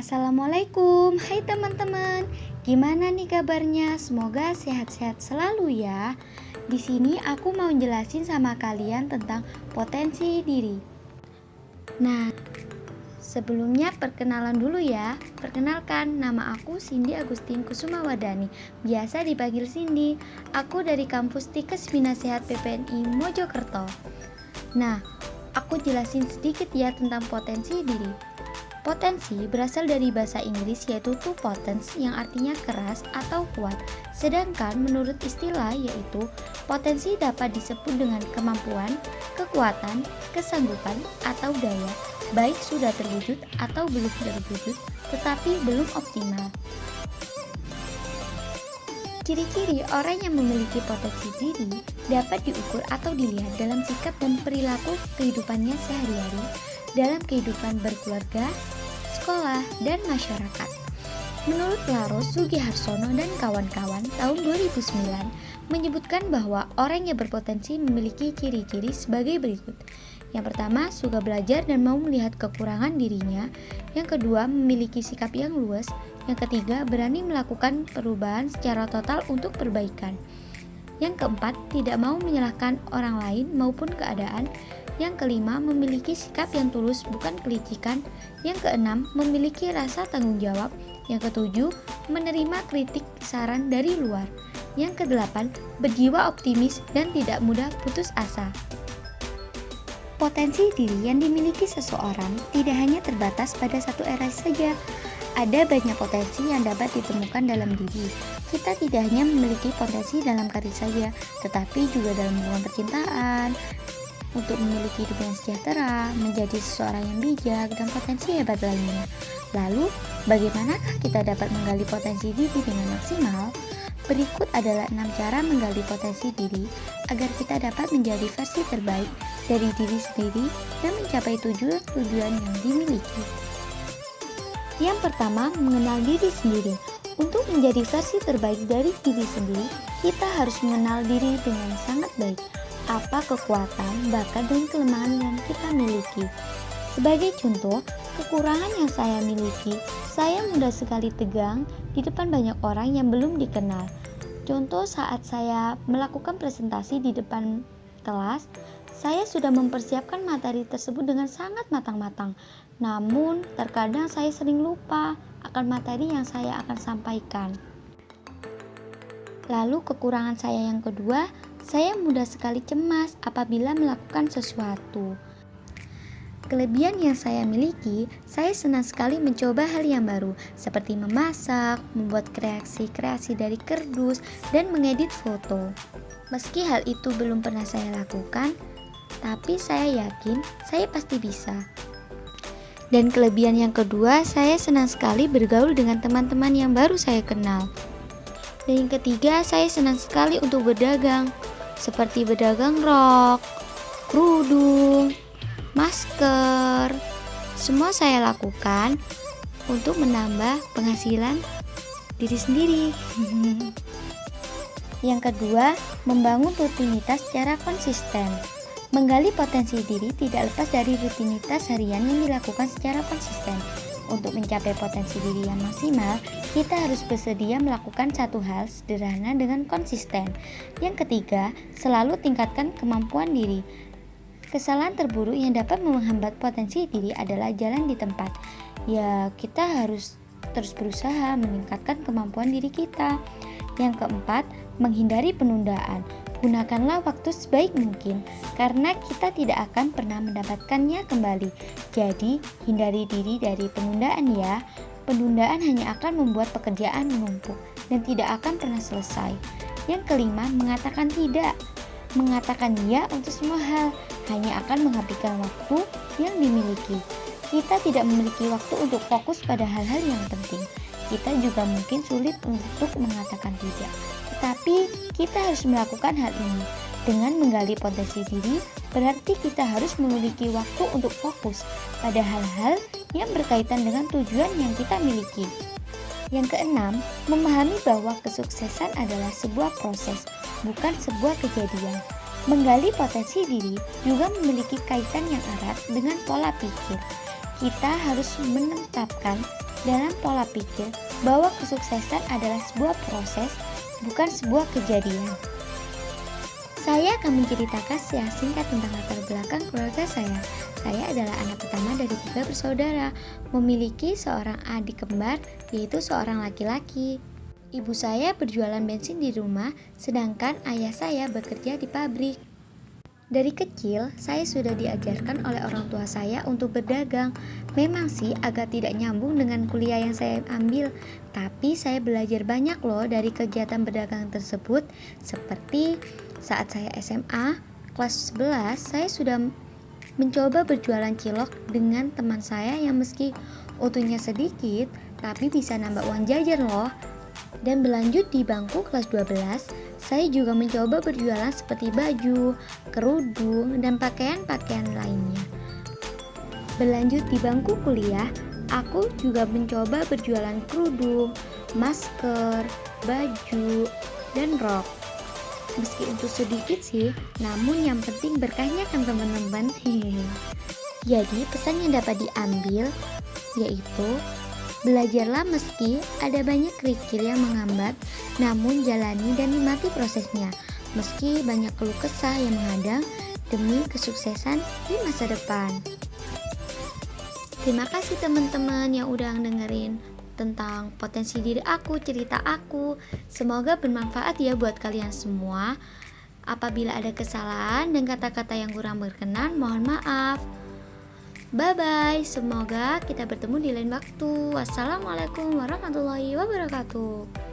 Assalamualaikum, hai teman-teman. Gimana nih kabarnya? Semoga sehat-sehat selalu ya. Di sini aku mau jelasin sama kalian tentang potensi diri. Nah, sebelumnya perkenalan dulu ya. Perkenalkan, nama aku Cindy Agustin Kusumawardani. Biasa dipanggil Cindy. Aku dari kampus Tikes Bina Sehat PPNI Mojokerto. Nah, aku jelasin sedikit ya tentang potensi diri. Potensi berasal dari bahasa Inggris yaitu to potens yang artinya keras atau kuat. Sedangkan menurut istilah yaitu potensi dapat disebut dengan kemampuan, kekuatan, kesanggupan, atau daya, baik sudah terwujud atau belum terwujud tetapi belum optimal. Ciri-ciri orang yang memiliki potensi diri dapat diukur atau dilihat dalam sikap dan perilaku kehidupannya sehari-hari, dalam kehidupan berkeluarga, sekolah, dan masyarakat. Menurut Laros Sugiharsono dan kawan-kawan tahun 2009 menyebutkan bahwa orang yang berpotensi memiliki ciri-ciri sebagai berikut. Yang pertama, suka belajar dan mau melihat kekurangan dirinya. Yang kedua, memiliki sikap yang luas. Yang ketiga, berani melakukan perubahan secara total untuk perbaikan. Yang keempat, tidak mau menyalahkan orang lain maupun keadaan. Yang kelima, memiliki sikap yang tulus bukan kelicikan. Yang keenam, memiliki rasa tanggung jawab. Yang ketujuh, menerima kritik saran dari luar. Yang kedelapan, berjiwa optimis dan tidak mudah putus asa. Potensi diri yang dimiliki seseorang tidak hanya terbatas pada satu era saja. Ada banyak potensi yang dapat ditemukan dalam diri. Kita tidak hanya memiliki potensi dalam karir saja, tetapi juga dalam hubungan percintaan, untuk memiliki hidup yang sejahtera, menjadi seseorang yang bijak, dan potensi hebat lainnya. Lalu, bagaimanakah kita dapat menggali potensi diri dengan maksimal? Berikut adalah 6 cara menggali potensi diri agar kita dapat menjadi versi terbaik dari diri sendiri dan mencapai tujuan yang dimiliki. Yang pertama, mengenal diri sendiri. Untuk menjadi versi terbaik dari diri sendiri, kita harus mengenal diri dengan sangat baik. Apa kekuatan, bakat, dan kelemahan yang kita miliki. Sebagai contoh, kekurangan yang saya miliki, saya mudah sekali tegang di depan banyak orang yang belum dikenal. Contoh saat saya melakukan presentasi di depan kelas, saya sudah mempersiapkan materi tersebut dengan sangat matang-matang. Namun, terkadang saya sering lupa akan materi yang saya akan sampaikan. Lalu kekurangan saya yang kedua, saya mudah sekali cemas apabila melakukan sesuatu. Kelebihan yang saya miliki, saya senang sekali mencoba hal yang baru, seperti memasak, membuat kreasi-kreasi dari kardus, dan mengedit foto. Meski hal itu belum pernah saya lakukan, tapi saya yakin saya pasti bisa. Dan kelebihan yang kedua, saya senang sekali bergaul dengan teman-teman yang baru saya kenal. Dan yang ketiga, saya senang sekali untuk berdagang, seperti berdagang rok, kerudung, masker. Semua saya lakukan untuk menambah penghasilan diri sendiri. Yang kedua, membangun rutinitas secara konsisten. Menggali potensi diri tidak lepas dari rutinitas harian yang dilakukan secara konsisten. Untuk mencapai potensi diri yang maksimal, kita harus bersedia melakukan satu hal sederhana dengan konsisten. Yang ketiga, selalu tingkatkan kemampuan diri. Kesalahan terburuk yang dapat menghambat potensi diri adalah jalan di tempat. Ya, kita harus terus berusaha meningkatkan kemampuan diri kita. Yang keempat, menghindari penundaan. Gunakanlah waktu sebaik mungkin, karena kita tidak akan pernah mendapatkannya kembali. Jadi, hindari diri dari penundaan ya. Penundaan hanya akan membuat pekerjaan menumpuk dan tidak akan pernah selesai. Yang kelima, mengatakan tidak. Mengatakan ya untuk semua hal hanya akan menghabiskan waktu yang dimiliki. Kita tidak memiliki waktu untuk fokus pada hal-hal yang penting. Kita juga mungkin sulit untuk mengatakan tidak. Tetapi kita harus melakukan hal ini. Dengan menggali potensi diri, berarti kita harus memiliki waktu untuk fokus pada hal-hal yang berkaitan dengan tujuan yang kita miliki. Yang keenam, memahami bahwa kesuksesan adalah sebuah proses, bukan sebuah kejadian. Menggali potensi diri juga memiliki kaitan yang erat dengan pola pikir. kita harus menetapkan dalam pola pikir bahwa kesuksesan adalah sebuah proses, bukan sebuah kejadian. Saya akan menceritakan secara singkat tentang latar belakang keluarga saya. Saya adalah anak pertama dari 3 bersaudara, memiliki seorang adik kembar, yaitu seorang laki-laki. Ibu saya berjualan bensin di rumah, sedangkan ayah saya bekerja di pabrik. Dari kecil, saya sudah diajarkan oleh orang tua saya untuk berdagang. Memang sih agak tidak nyambung dengan kuliah yang saya ambil, tapi saya belajar banyak loh dari kegiatan berdagang tersebut. Seperti saat saya SMA, kelas 11, saya sudah mencoba berjualan cilok dengan teman saya yang meski untungnya sedikit, tapi bisa nambah uang jajan loh. Dan berlanjut di bangku kelas 12, saya juga mencoba berjualan seperti baju, kerudung, dan pakaian-pakaian lainnya. Berlanjut di bangku kuliah, aku juga mencoba berjualan kerudung, masker, baju, dan rok. Meski untuk sedikit sih, namun yang penting berkahnya kan teman-teman. Jadi pesan yang dapat diambil yaitu belajarlah meski ada banyak kerikil yang menghambat, namun jalani dan nikmati prosesnya. Meski banyak keluh kesah yang menghadang demi kesuksesan di masa depan. Terima kasih teman-teman yang udah dengerin tentang potensi diri aku, cerita aku. Semoga bermanfaat ya buat kalian semua. Apabila ada kesalahan dan kata-kata yang kurang berkenan, mohon maaf. Bye-bye, semoga kita bertemu di lain waktu. Wassalamualaikum warahmatullahi wabarakatuh.